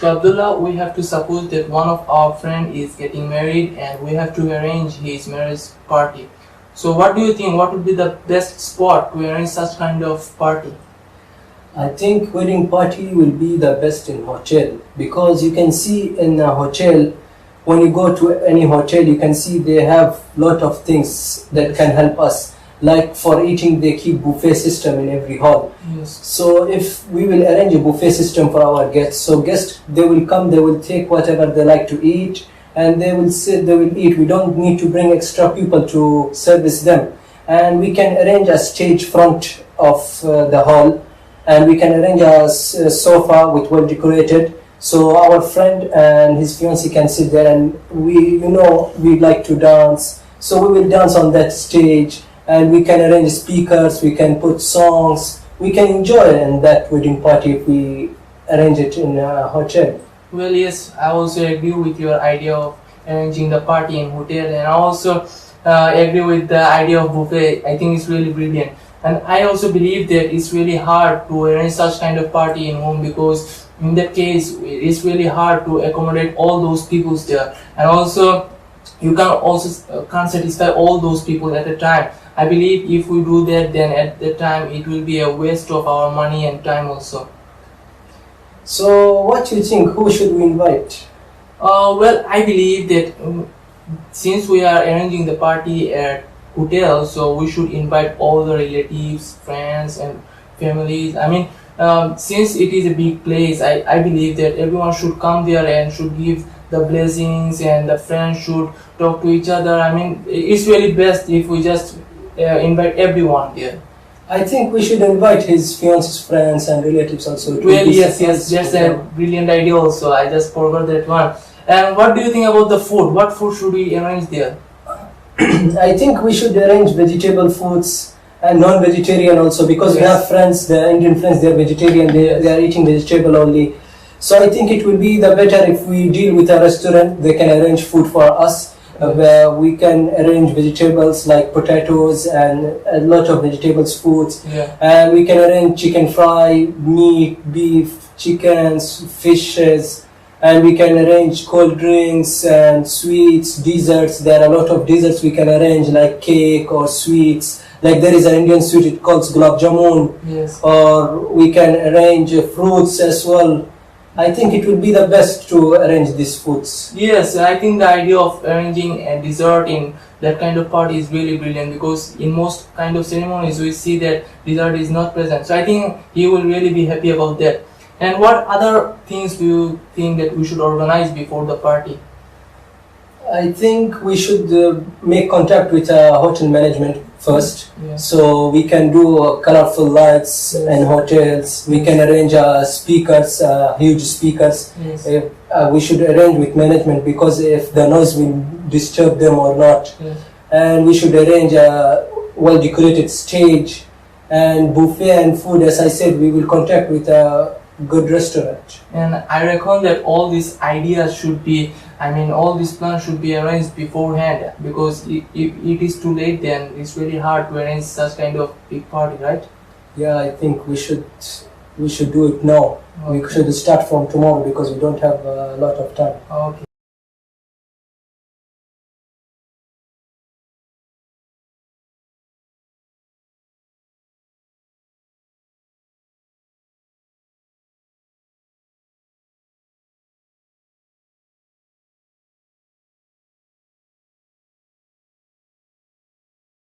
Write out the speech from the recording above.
So Abdullah, we have to suppose that one of our friend is getting married and we have to arrange his marriage party. So what do you think? What would be the best spot to arrange such kind of party? I think wedding party will be the best in hotel, because you can see in a hotel, when you go to any hotel, you can see they have lot of things that can help us. Like for eating, they keep buffet system in every hall. Yes. So if we will arrange a buffet system for our guests, so guests, they will come, they will take whatever they like to eat, and they will sit, they will eat. We don't need to bring extra people to service them. And we can arrange a stage front of the hall, and we can arrange a sofa with well decorated. So our friend and his fiancée can sit there, and we like to dance. So we will dance on that stage, and we can arrange speakers, we can put songs, we can enjoy in that wedding party if we arrange it in a hotel. Well, yes, I also agree with your idea of arranging the party in hotel, and I also agree with the idea of buffet. I think it's really brilliant. And I also believe that it's really hard to arrange such kind of party in home, because in that case it's really hard to accommodate all those people there, and also you can't satisfy all those people at a time. I believe if we do that, then at that time it will be a waste of our money and time also. So what do you think, who should we invite? Well, I believe that since we are arranging the party at hotel, so we should invite all the relatives, friends and families. I mean, since it is a big place, I believe that everyone should come there and should give the blessings, and the friends should talk to each other. I mean, it's really best if we just invite everyone there. I think we should invite his fiance's friends and relatives also. Well, yes, that's a brilliant idea also. I just forgot that one. And what do you think about the food? What food should we arrange there? I think we should arrange vegetable foods and non-vegetarian also, because we have friends, the Indian friends, they are vegetarian, they are eating vegetable only. So I think it will be the better if we deal with a restaurant. They can arrange food for us, where we can arrange vegetables like potatoes and a lot of vegetables foods. Yeah. And we can arrange chicken fry, meat, beef, chickens, fishes, and we can arrange cold drinks and sweets, desserts. There are a lot of desserts we can arrange, like cake or sweets. Like there is an Indian sweet, it calls gulab jamun. Yes. Or we can arrange fruits as well. I think it would be the best to arrange these foods. Yes, I think the idea of arranging a dessert in that kind of party is really brilliant, because in most kind of ceremonies we see that dessert is not present. So I think he will really be happy about that. And what other things do you think that we should organize before the party? I think we should make contact with hotel management first. Yeah. So we can do colorful lights in hotels. We can arrange speakers, huge speakers. Yes. We should arrange with management, because if the noise will disturb them or not. Yes. And we should arrange a well decorated stage and buffet and food. As I said, we will contact with a good restaurant. And I reckon that all these ideas should be, all these plans should be arranged beforehand, because if it is too late, then it's really hard to arrange such kind of big party, right? Yeah, I think we should do it now. Okay. We should start from tomorrow, because we don't have a lot of time. Okay.